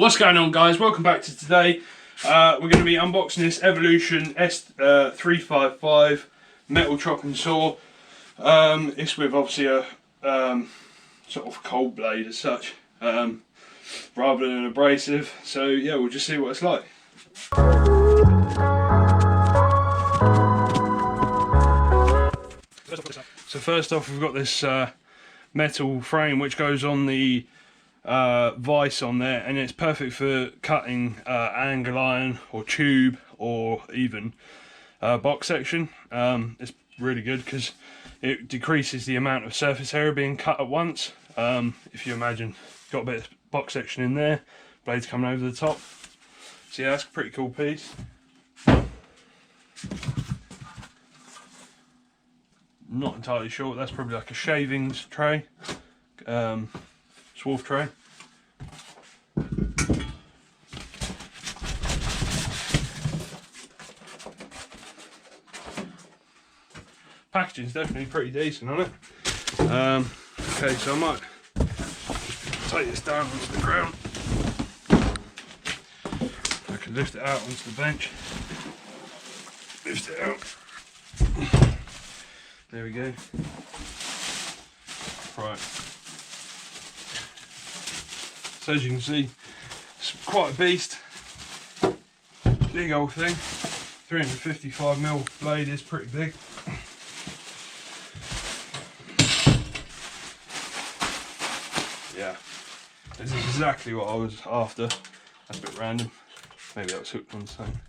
What's going on, guys? Welcome back to today. We're going to be unboxing this Evoloution S355 metal chopping saw. It's with obviously a sort of cold blade as such, rather than abrasive. So yeah, we'll just see what it's like. So first off, we've got this metal frame which goes on the vice on there, and it's perfect for cutting angle iron or tube or even box section. It's really good because it decreases the amount of surface area being cut at once. If you imagine you've got a bit of box section in there, blades coming over the top. So yeah, that's a pretty cool piece. Not entirely sure, that's probably like a shavings tray, swarf tray. Packaging's definitely pretty decent on it. Okay, so I might take this down onto the ground. I can lift it out onto the bench. Lift it out. There we go. Right. So as you can see, it's quite a beast. Big old thing. 355mm blade is pretty big. Yeah, this is exactly what I was after. That's a bit random. Maybe that was hooked on something.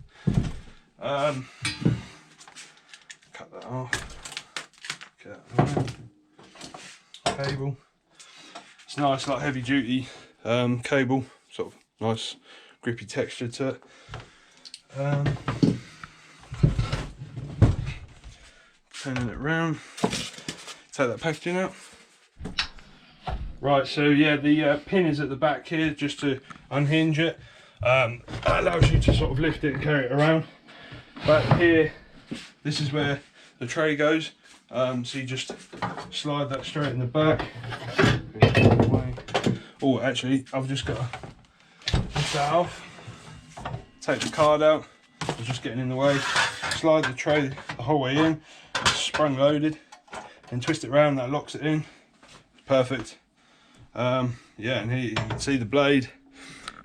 Cut that off. Get that out. Cable. It's nice, like heavy duty cable. Sort of nice grippy texture to it. Turning it round. Take that packaging out. Right, so yeah, the pin is at the back here just to unhinge it. That allows you to sort of lift it and carry it around. Back here, this is where the tray goes. So you just slide that straight in the back. Oh, actually, I've just got to lift that off. Take the card out. It's just getting in the way. Slide the tray the whole way in. It's sprung loaded. And twist it around. That locks it in. It's perfect. Yeah, and here you can see the blade,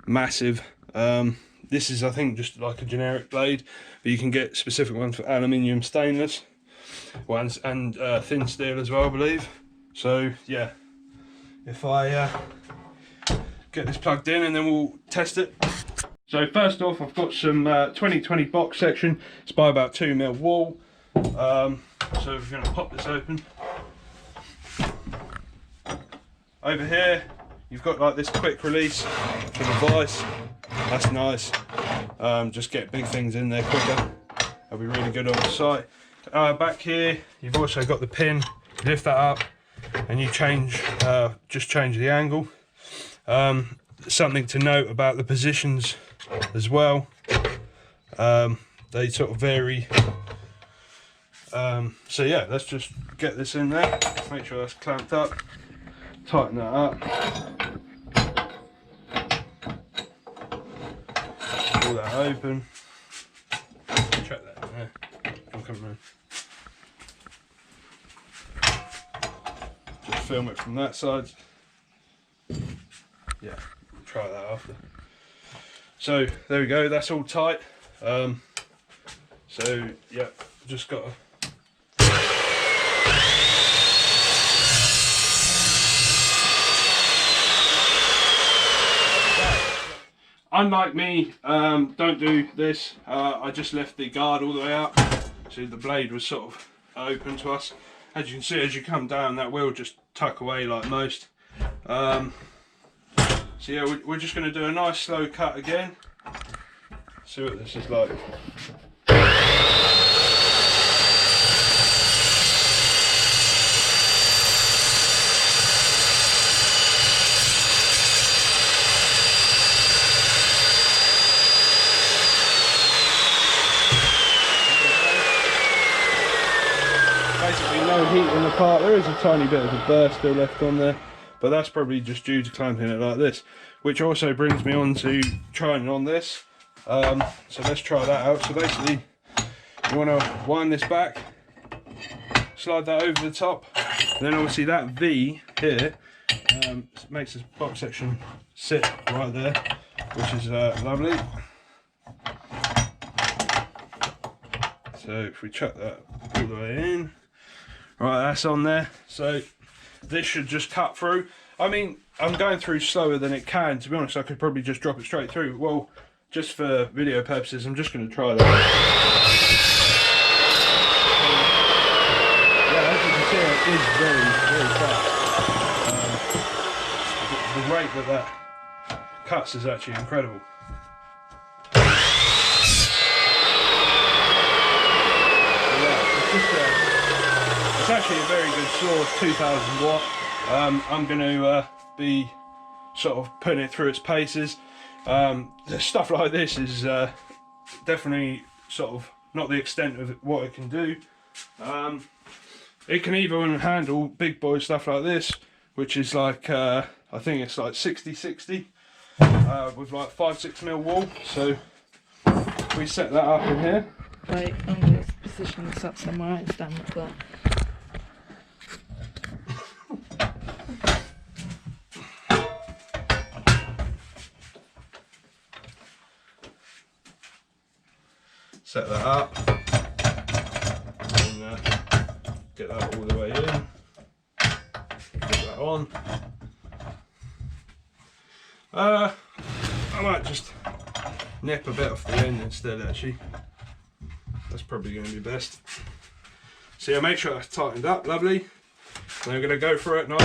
massive. This is, I think, just like a generic blade, but you can get specific ones for aluminium, stainless, and thin steel as well, I believe. So yeah, if I get this plugged in and then we'll test it. So first off, I've got some 2020 box section. It's by about 2mm wall. So we're going to pop this open. Over here, you've got like this quick release for the vise. That's nice. Just get big things in there quicker. That'll be really good on the site. Back here, you've also got the pin. You lift that up, and you just change the angle. Something to note about the positions as well. They sort of vary. So yeah, let's just get this in there. Make sure that's clamped up. Tighten that up. Pull that open. Check that in there. I'm coming in. Just film it from that side. Yeah, try that after. So there we go. That's all tight. So yeah, just got to. Unlike me, don't do this. I just left the guard all the way up, so the blade was sort of open to us. As you can see, as you come down, that will just tuck away like most. So yeah, we're just going to do a nice slow cut again. See what this is like. Basically no heat in the part. There is a tiny bit of a burr still left on there, but that's probably just due to clamping it like this, which also brings me on to trying on this. So let's try that out. So basically you want to wind this back, slide that over the top, and then obviously that V here makes this box section sit right there, which is lovely. So if we chuck that all the way in, right, that's on there. So this should just cut through. I mean, I'm going through slower than it can, to be honest. I could probably just drop it straight through. Well, just for video purposes, I'm just going to try that. Yeah, as you can see, it is very, very fast. The rate that cuts is actually incredible. It's actually a very good saw, 2000 watt. I'm going to be sort of putting it through its paces. Stuff like this is definitely sort of not the extent of what it can do. It can even handle big boy stuff like this, which is like, I think it's like 60/60 with like 5-6mm wall. So if we set that up in here. Right, I'm going to position this up somewhere and stand like that. Set that up and get that all the way in. Put that on. I might just nip a bit off the end instead, actually. That's probably going to be best. So yeah, make sure that's tightened up, lovely. Then we're going to go for it now.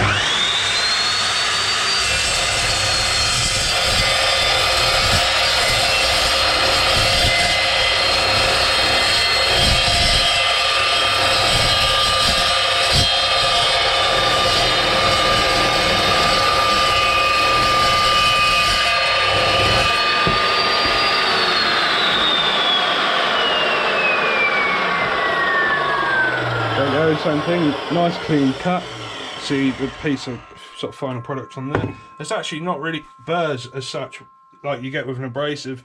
Same thing, nice clean cut. See the piece of sort of final product on there. It's actually not really burrs as such like you get with an abrasive.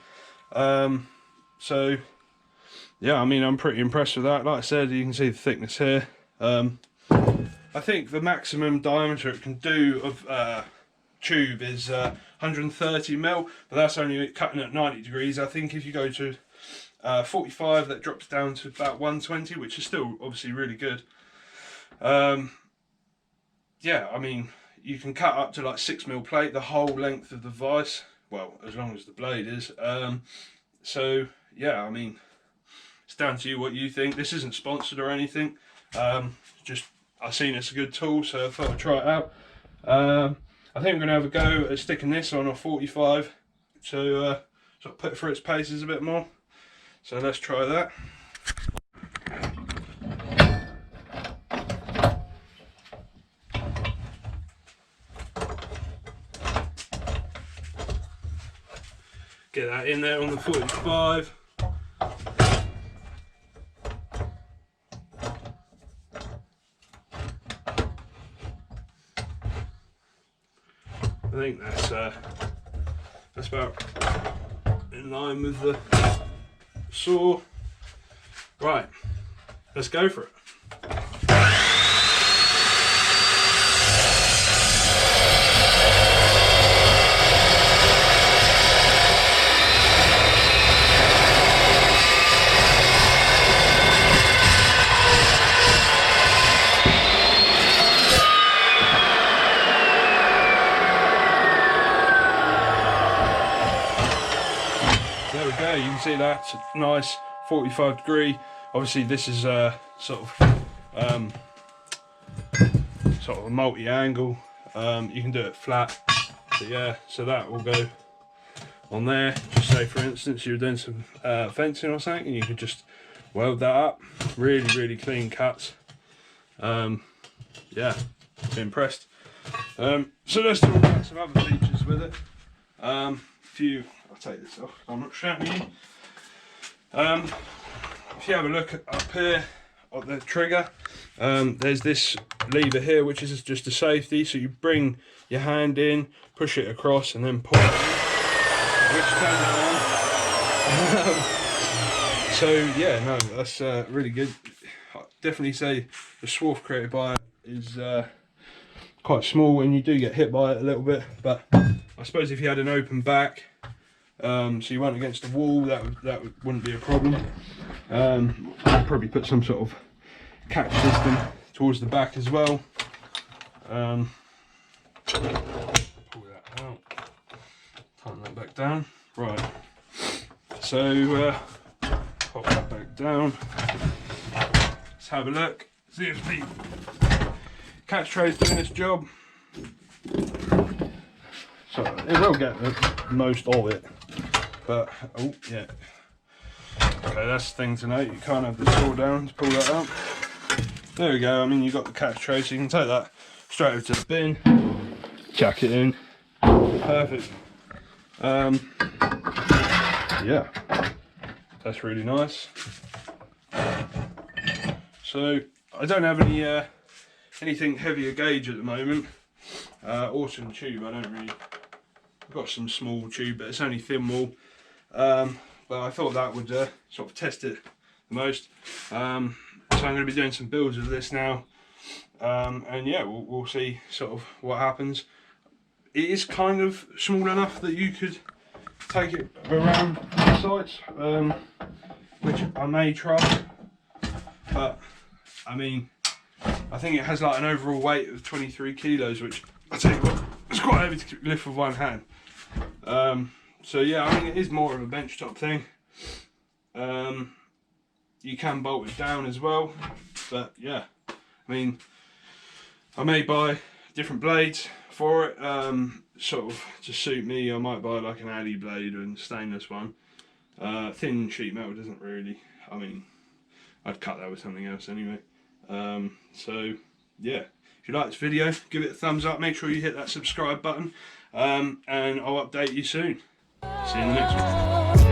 So yeah, I mean, I'm pretty impressed with that. Like I said, you can see the thickness here. I think the maximum diameter it can do of tube is 130mm, but that's only cutting at 90 degrees. I think if you go to 45, that drops down to about 120, which is still obviously really good. Yeah, I mean, you can cut up to like 6mm plate, the whole length of the vise, well, as long as the blade is. So yeah, I mean, it's down to you what you think. This isn't sponsored or anything. Just I've seen it's a good tool, so I thought I'd try it out. I think I'm going to have a go at sticking this on a 45 to sort of put it through its paces a bit more. So let's try that. Get that in there on the 45. I think that's about in line with the saw. Right, let's go for it. There we go, you can see that's a nice 45 degree. Obviously this is sort of a multi-angle. You can do it flat, but yeah, so that will go on there. Just say for instance you're doing some fencing or something and you could just weld that up. Really clean cuts. Yeah, impressed. So let's talk about some other features with it. I'll take this off, I'm not showing you. If you have a look up here, on the trigger, there's this lever here which is just a safety, so you bring your hand in, push it across and then pull it, which turns it on. So yeah, no, that's really good. I'd definitely say the swath created by it is quite small and you do get hit by it a little bit, but I suppose if you had an open back, so you weren't against the wall, that wouldn't be a problem. I'd probably put some sort of catch system towards the back as well. Pull that out, tighten that back down. Right, so pop that back down. Let's have a look, see if the catch tray is doing its job. So it will get most of it, but oh yeah. Okay, that's the thing to note, you can't have the saw down to pull that out. There we go, I mean you've got the catch tray, so you can take that straight over to the bin, chuck it in, perfect. Yeah, that's really nice. So I don't have any anything heavier gauge at the moment, or some tube. I don't really. I've got some small tube, but it's only thin wall. But I thought that would sort of test it the most. So I'm going to be doing some builds of this now, and yeah, we'll see sort of what happens. It is kind of small enough that you could take it around the sites, which I may try. But I mean, I think it has like an overall weight of 23 kilos, which I tell you what, it's quite heavy to lift with one hand. So yeah, I mean it is more of a bench top thing. You can bolt it down as well, but yeah, I mean I may buy different blades for it, sort of to suit me. I might buy like an alley blade and stainless one. Thin sheet metal doesn't really, I mean I'd cut that with something else anyway. So yeah, if you like this video, give it a thumbs up, make sure you hit that subscribe button, and I'll update you soon. See you in the next one.